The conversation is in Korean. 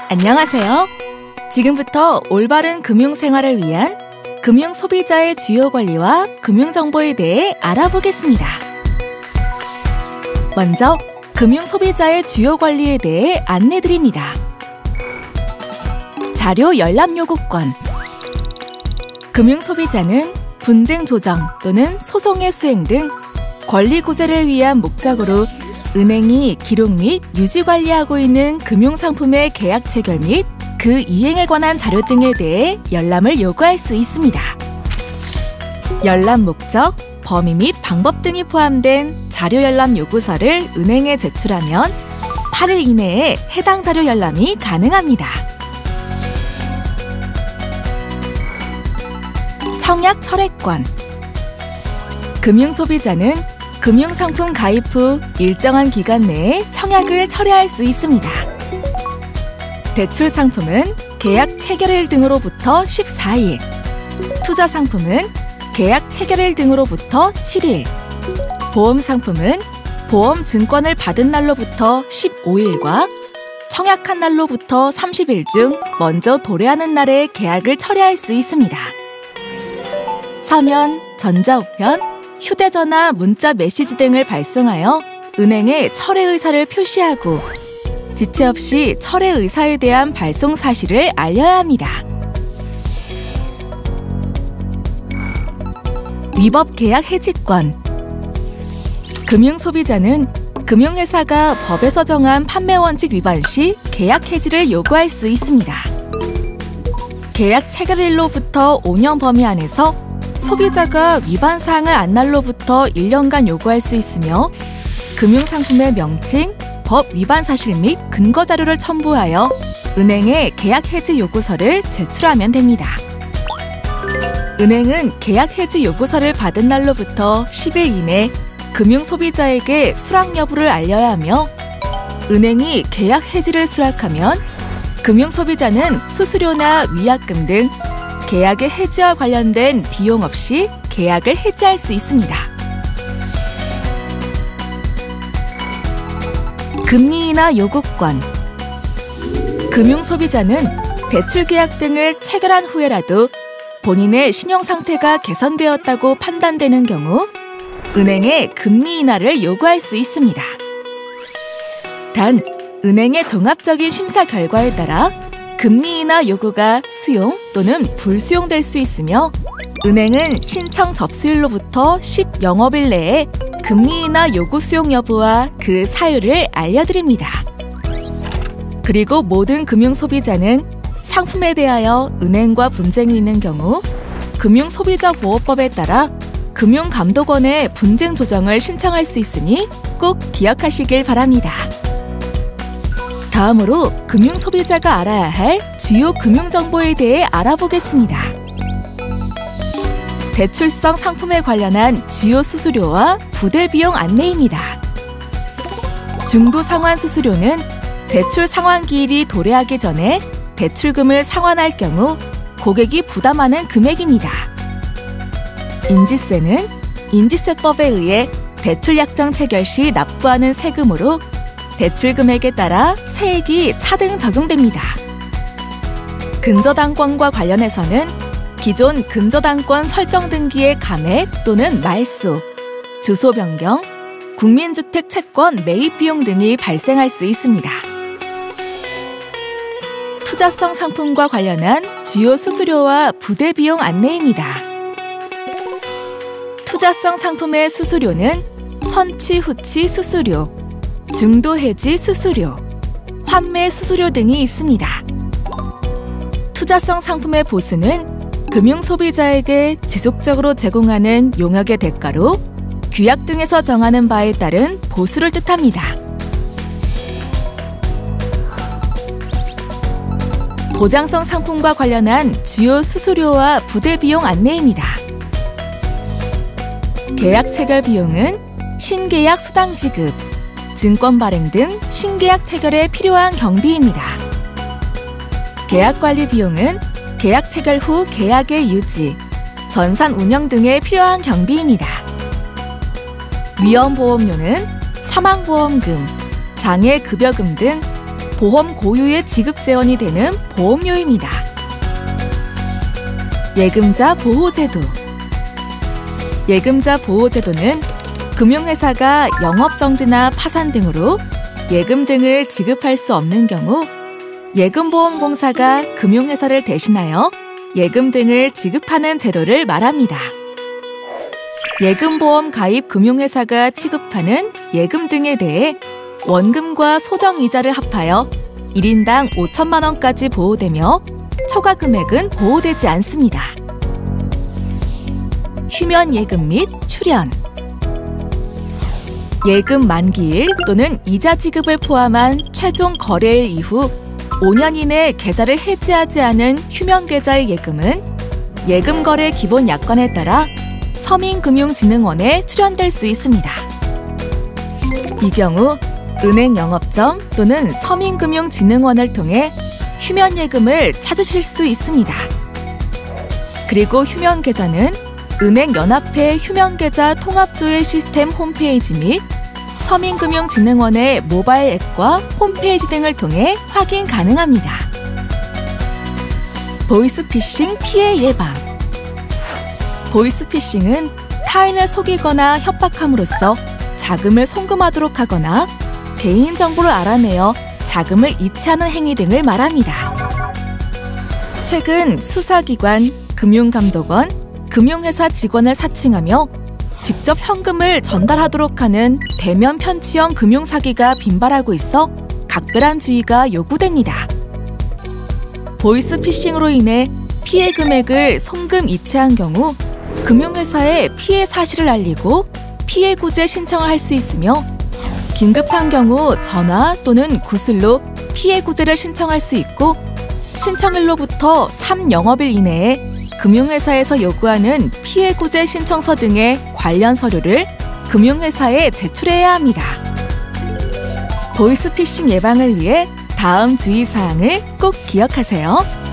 안녕하세요. 지금부터 올바른 금융생활을 위한 금융소비자의 주요 권리와 금융정보에 대해 알아보겠습니다. 먼저 금융소비자의 주요 권리에 대해 안내드립니다. 자료 열람 요구권. 금융소비자는 분쟁 조정 또는 소송의 수행 등 권리 구제를 위한 목적으로 은행이 기록 및 유지 관리하고 있는 금융상품의 계약 체결 및 그 이행에 관한 자료 등에 대해 열람을 요구할 수 있습니다. 열람 목적, 범위 및 방법 등이 포함된 자료 열람 요구서를 은행에 제출하면 8일 이내에 해당 자료 열람이 가능합니다. 청약 철회권. 금융소비자는 금융상품 가입 후 일정한 기간 내에 청약을 철회할 수 있습니다. 대출 상품은 계약 체결일 등으로부터 14일, 투자 상품은 계약 체결일 등으로부터 7일, 보험 상품은 보험 증권을 받은 날로부터 15일과 청약한 날로부터 30일 중 먼저 도래하는 날에 계약을 철회할 수 있습니다. 서면, 전자우편, 휴대전화, 문자 메시지 등을 발송하여 은행에 철회 의사를 표시하고 지체 없이 철회 의사에 대한 발송 사실을 알려야 합니다. 위법 계약 해지권. 금융소비자는 금융회사가 법에서 정한 판매 원칙 위반 시 계약 해지를 요구할 수 있습니다. 계약 체결일로부터 5년 범위 안에서 소비자가 위반 사항을 안 날로부터 1년간 요구할 수 있으며 금융상품의 명칭, 법 위반 사실 및 근거 자료를 첨부하여 은행에 계약 해지 요구서를 제출하면 됩니다. 은행은 계약 해지 요구서를 받은 날로부터 10일 이내 금융소비자에게 수락 여부를 알려야 하며 은행이 계약 해지를 수락하면 금융소비자는 수수료나 위약금 등 계약의 해지와 관련된 비용 없이 계약을 해지할 수 있습니다. 금리 인하 요구권. 금융소비자는 대출 계약 등을 체결한 후에라도 본인의 신용 상태가 개선되었다고 판단되는 경우 은행에 금리 인하를 요구할 수 있습니다. 단, 은행의 종합적인 심사 결과에 따라 금리 인하 요구가 수용 또는 불수용될 수 있으며 은행은 신청 접수일로부터 10영업일 내에 금리 인하 요구 수용 여부와 그 사유를 알려드립니다. 그리고 모든 금융소비자는 상품에 대하여 은행과 분쟁이 있는 경우 금융소비자보호법에 따라 금융감독원에 분쟁 조정을 신청할 수 있으니 꼭 기억하시길 바랍니다. 다음으로 금융소비자가 알아야 할 주요 금융정보에 대해 알아보겠습니다. 대출성 상품에 관련한 주요 수수료와 부대 비용 안내입니다. 중도 상환 수수료는 대출 상환 기일이 도래하기 전에 대출금을 상환할 경우 고객이 부담하는 금액입니다. 인지세는 인지세법에 의해 대출 약정 체결 시 납부하는 세금으로 대출 금액에 따라 세액이 차등 적용됩니다. 근저당권과 관련해서는 기존 근저당권 설정 등기의 감액 또는 말소, 주소 변경, 국민주택 채권 매입 비용 등이 발생할 수 있습니다. 투자성 상품과 관련한 주요 수수료와 부대 비용 안내입니다. 투자성 상품의 수수료는 선취 후취 수수료, 중도 해지 수수료, 환매 수수료 등이 있습니다. 투자성 상품의 보수는 금융소비자에게 지속적으로 제공하는 용역의 대가로 규약 등에서 정하는 바에 따른 보수를 뜻합니다. 보장성 상품과 관련한 주요 수수료와 부대 비용 안내입니다. 계약 체결 비용은 신계약 수당 지급, 증권 발행 등 신계약 체결에 필요한 경비입니다. 계약 관리 비용은 계약 체결 후 계약의 유지, 전산 운영 등에 필요한 경비입니다. 위험보험료는 사망보험금, 장애급여금 등 보험 고유의 지급 재원이 되는 보험료입니다. 예금자 보호제도. 예금자 보호제도는 금융회사가 영업정지나 파산 등으로 예금 등을 지급할 수 없는 경우 예금보험공사가 금융회사를 대신하여 예금 등을 지급하는 제도를 말합니다. 예금보험 가입 금융회사가 취급하는 예금 등에 대해 원금과 소정이자를 합하여 1인당 5천만 원까지 보호되며 초과 금액은 보호되지 않습니다. 휴면 예금 및 출연. 예금 만기일 또는 이자 지급을 포함한 최종 거래일 이후 5년 이내 계좌를 해지하지 않은 휴면 계좌의 예금은 예금거래 기본 약관에 따라 서민금융진흥원에 출연될 수 있습니다. 이 경우 은행 영업점 또는 서민금융진흥원을 통해 휴면 예금을 찾으실 수 있습니다. 그리고 휴면 계좌는 은행연합회 휴면계좌 통합조회 시스템 홈페이지 및 서민금융진흥원의 모바일 앱과 홈페이지 등을 통해 확인 가능합니다. 보이스피싱 피해 예방. 보이스피싱은 타인을 속이거나 협박함으로써 자금을 송금하도록 하거나 개인정보를 알아내어 자금을 이체하는 행위 등을 말합니다. 최근 수사기관, 금융감독원, 금융회사 직원을 사칭하며 직접 현금을 전달하도록 하는 대면 편취형 금융사기가 빈발하고 있어 각별한 주의가 요구됩니다. 보이스피싱으로 인해 피해 금액을 송금 이체한 경우 금융회사에 피해 사실을 알리고 피해 구제 신청을 할 수 있으며 긴급한 경우 전화 또는 구슬로 피해 구제를 신청할 수 있고 신청일로부터 3영업일 이내에 금융회사에서 요구하는 피해 구제 신청서 등의 관련 서류를 금융회사에 제출해야 합니다. 보이스피싱 예방을 위해 다음 주의사항을 꼭 기억하세요.